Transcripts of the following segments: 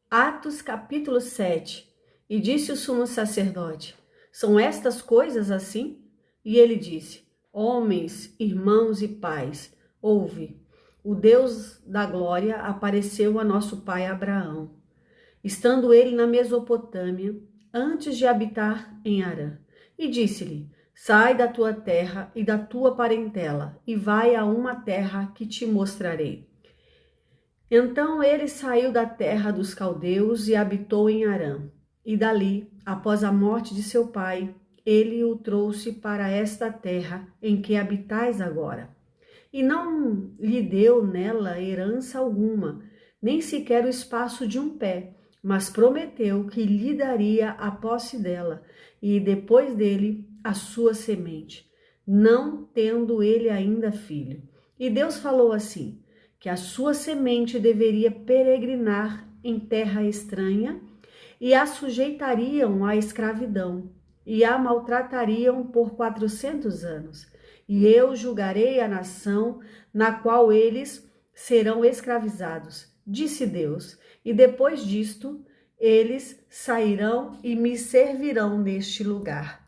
Atos capítulo 7. E disse o sumo sacerdote: São estas coisas assim? E ele disse: Homens, irmãos e pais, ouve. O Deus da glória apareceu a nosso pai Abraão, estando ele na Mesopotâmia, antes de habitar em Harã. E disse-lhe: Sai da tua terra e da tua parentela, e vai a uma terra que te mostrarei. Então ele saiu da terra dos caldeus e habitou em Harã. E dali, após a morte de seu pai, ele o trouxe para esta terra em que habitais agora. E não lhe deu nela herança alguma, nem sequer o espaço de um pé, mas prometeu que lhe daria a posse dela, e depois dele a sua semente, não tendo ele ainda filho. E Deus falou assim: que a sua semente deveria peregrinar em terra estranha, e a sujeitariam à escravidão, e a maltratariam por 400 anos. E eu julgarei a nação na qual eles serão escravizados, disse Deus. E depois disto, eles sairão e me servirão neste lugar.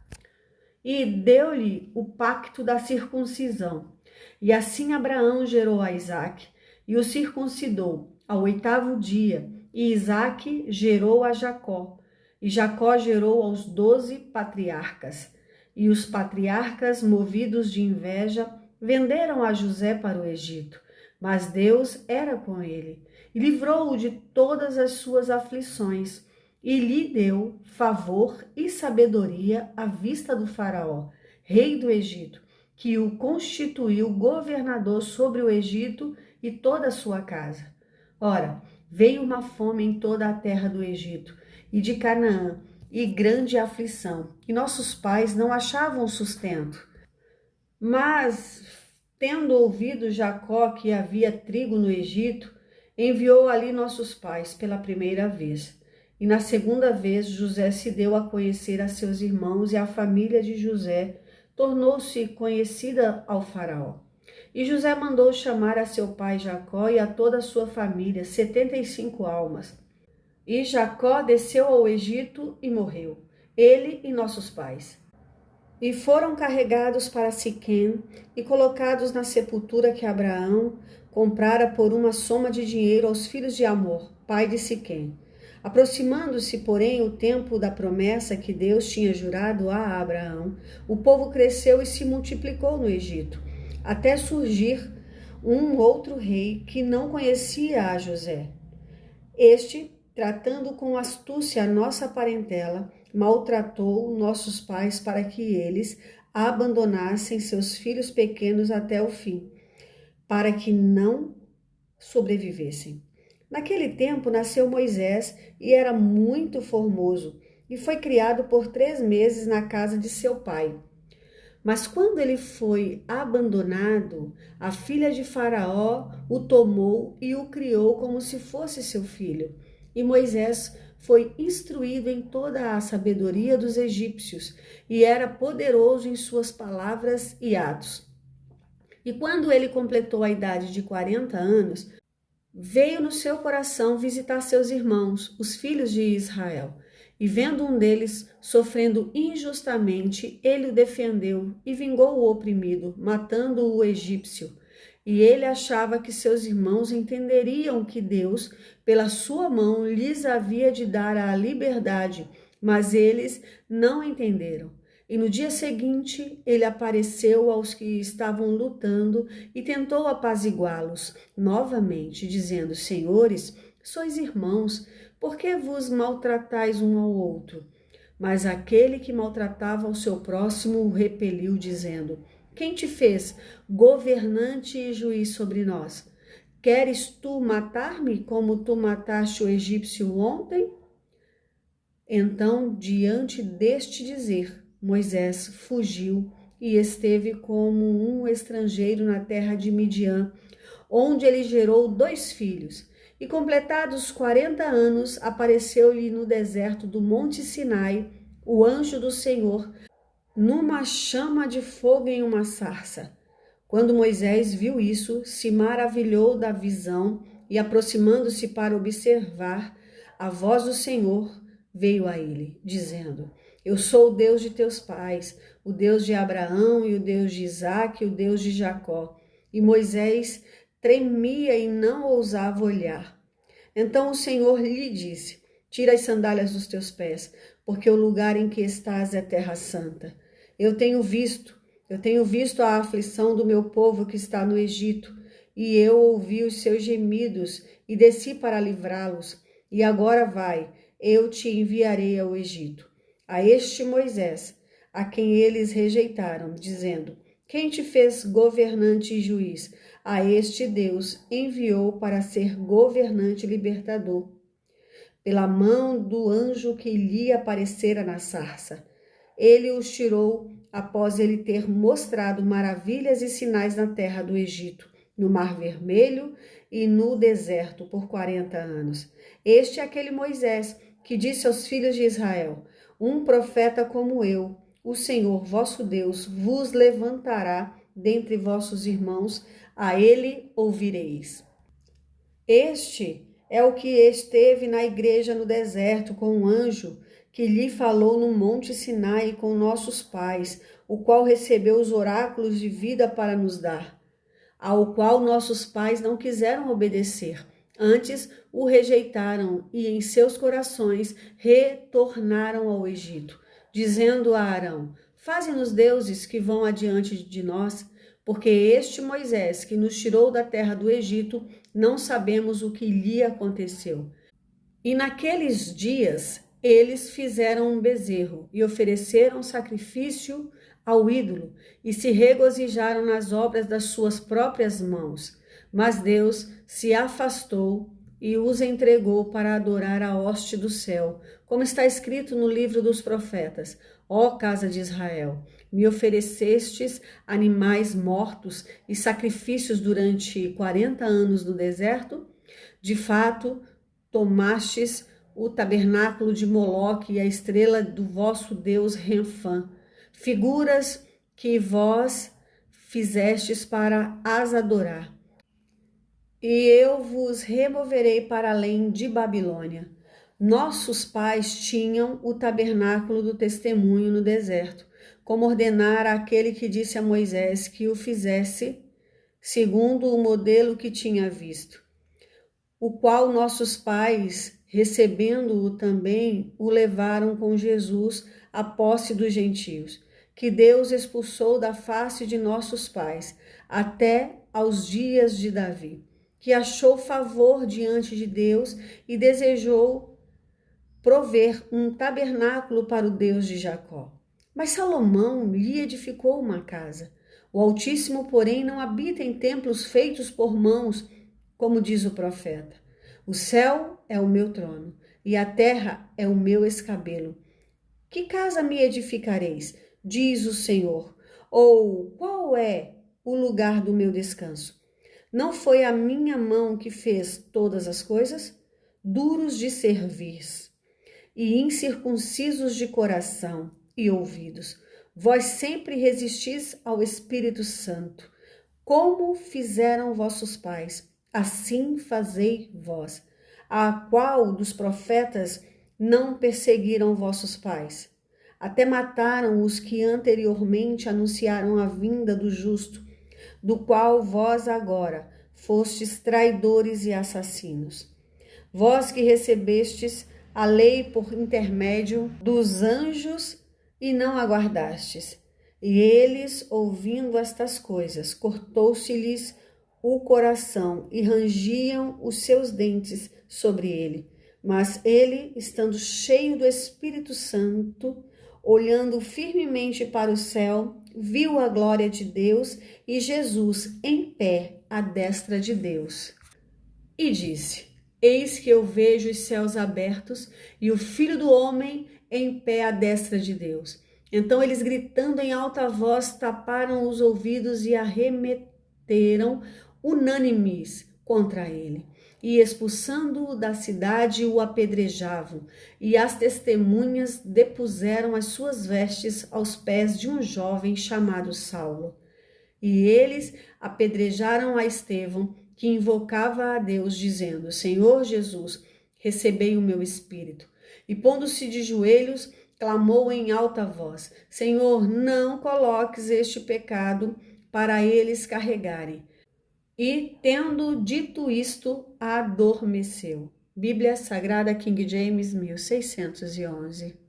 E deu-lhe o pacto da circuncisão. E assim Abraão gerou a Isaque, e o circuncidou ao 8º dia, e Isaque gerou a Jacó, e Jacó gerou aos 12 patriarcas. E os patriarcas, movidos de inveja, venderam a José para o Egito, mas Deus era com ele, e livrou-o de todas as suas aflições, e lhe deu favor e sabedoria à vista do faraó, rei do Egito, que o constituiu governador sobre o Egito e toda a sua casa. Ora, veio uma fome em toda a terra do Egito e de Canaã, e grande aflição, e nossos pais não achavam sustento. Mas, tendo ouvido Jacó que havia trigo no Egito, enviou ali nossos pais pela primeira vez. E na segunda vez José se deu a conhecer a seus irmãos, e a família de José tornou-se conhecida ao faraó. E José mandou chamar a seu pai Jacó e a toda a sua família, 75 almas. E Jacó desceu ao Egito e morreu, ele e nossos pais. E foram carregados para Siquém e colocados na sepultura que Abraão comprara por uma soma de dinheiro aos filhos de Amor, pai de Siquém. Aproximando-se, porém, o tempo da promessa que Deus tinha jurado a Abraão, o povo cresceu e se multiplicou no Egito, até surgir um outro rei que não conhecia a José. Este, tratando com astúcia a nossa parentela, maltratou nossos pais para que eles abandonassem seus filhos pequenos até o fim, para que não sobrevivessem. Naquele tempo nasceu Moisés e era muito formoso, e foi criado por 3 meses na casa de seu pai. Mas quando ele foi abandonado, a filha de Faraó o tomou e o criou como se fosse seu filho. E Moisés foi instruído em toda a sabedoria dos egípcios e era poderoso em suas palavras e atos. E quando ele completou a idade de 40 anos, veio no seu coração visitar seus irmãos, os filhos de Israel. E vendo um deles sofrendo injustamente, ele o defendeu e vingou o oprimido, matando o egípcio. E ele achava que seus irmãos entenderiam que Deus, pela sua mão, lhes havia de dar a liberdade, mas eles não entenderam. E no dia seguinte, ele apareceu aos que estavam lutando e tentou apaziguá-los novamente, dizendo: Senhores, sois irmãos, por que vos maltratais um ao outro? Mas aquele que maltratava o seu próximo o repeliu, dizendo: Quem te fez governante e juiz sobre nós? Queres tu matar-me como tu mataste o egípcio ontem? Então, diante deste dizer, Moisés fugiu e esteve como um estrangeiro na terra de Midian, onde ele gerou 2 filhos. E completados 40 anos, apareceu-lhe no deserto do Monte Sinai o anjo do Senhor, numa chama de fogo em uma sarça. Quando Moisés viu isso, se maravilhou da visão e, aproximando-se para observar, a voz do Senhor veio a ele, dizendo: Eu sou o Deus de teus pais, o Deus de Abraão e o Deus de Isaque e o Deus de Jacó. E Moisés tremia e não ousava olhar. Então o Senhor lhe disse: Tira as sandálias dos teus pés, porque o lugar em que estás é terra santa. Eu tenho visto a aflição do meu povo que está no Egito, e eu ouvi os seus gemidos e desci para livrá-los. E agora vai, eu te enviarei ao Egito. A este Moisés, a quem eles rejeitaram, dizendo: Quem te fez governante e juiz? A este Deus enviou para ser governante e libertador, pela mão do anjo que lhe aparecera na sarça. Ele os tirou após ele ter mostrado maravilhas e sinais na terra do Egito, no Mar Vermelho e no deserto por 40 anos. Este é aquele Moisés que disse aos filhos de Israel: Um profeta como eu, o Senhor vosso Deus, vos levantará dentre vossos irmãos, a ele ouvireis. Este é o que esteve na igreja no deserto com um anjo que lhe falou no monte Sinai com nossos pais, o qual recebeu os oráculos de vida para nos dar, ao qual nossos pais não quiseram obedecer. Antes o rejeitaram e em seus corações retornaram ao Egito, dizendo a Arão: Faze-nos deuses que vão adiante de nós, porque este Moisés que nos tirou da terra do Egito, não sabemos o que lhe aconteceu. E naqueles dias eles fizeram um bezerro e ofereceram sacrifício ao ídolo e se regozijaram nas obras das suas próprias mãos. Mas Deus se afastou e os entregou para adorar a hoste do céu, como está escrito no livro dos profetas: Ó casa de Israel, me oferecestes animais mortos e sacrifícios durante 40 anos no deserto? De fato, tomastes o tabernáculo de Moloque e a estrela do vosso Deus Renfã, figuras que vós fizestes para as adorar. E eu vos removerei para além de Babilônia. Nossos pais tinham o tabernáculo do testemunho no deserto, como ordenara aquele que disse a Moisés que o fizesse segundo o modelo que tinha visto, o qual nossos pais, recebendo-o também, o levaram com Jesus à posse dos gentios, que Deus expulsou da face de nossos pais, até aos dias de Davi, que achou favor diante de Deus e desejou prover um tabernáculo para o Deus de Jacó. Mas Salomão lhe edificou uma casa. O Altíssimo, porém, não habita em templos feitos por mãos, como diz o profeta. O céu é o meu trono e a terra é o meu escabelo. Que casa me edificareis, diz o Senhor? Ou qual é o lugar do meu descanso? Não foi a minha mão que fez todas as coisas? Duros de cerviz e incircuncisos de coração e ouvidos, vós sempre resistis ao Espírito Santo. Como fizeram vossos pais, assim fazei vós. A qual dos profetas não perseguiram vossos pais? Até mataram os que anteriormente anunciaram a vinda do justo, do qual vós agora fostes traidores e assassinos. Vós que recebestes a lei por intermédio dos anjos e não aguardastes. E eles, ouvindo estas coisas, cortou-se-lhes o coração e rangiam os seus dentes sobre ele. Mas ele, estando cheio do Espírito Santo, olhando firmemente para o céu, viu a glória de Deus e Jesus em pé à destra de Deus. E disse: Eis que eu vejo os céus abertos e o Filho do Homem em pé à destra de Deus. Então eles, gritando em alta voz, taparam os ouvidos e arremeteram unânimes contra ele. E expulsando-o da cidade, o apedrejavam. E as testemunhas depuseram as suas vestes aos pés de um jovem chamado Saulo. E eles apedrejaram a Estevão, que invocava a Deus, dizendo: Senhor Jesus, recebei o meu espírito. E pondo-se de joelhos, clamou em alta voz: Senhor, não coloques este pecado para eles carregarem. E, tendo dito isto, adormeceu. Bíblia Sagrada King James 1611.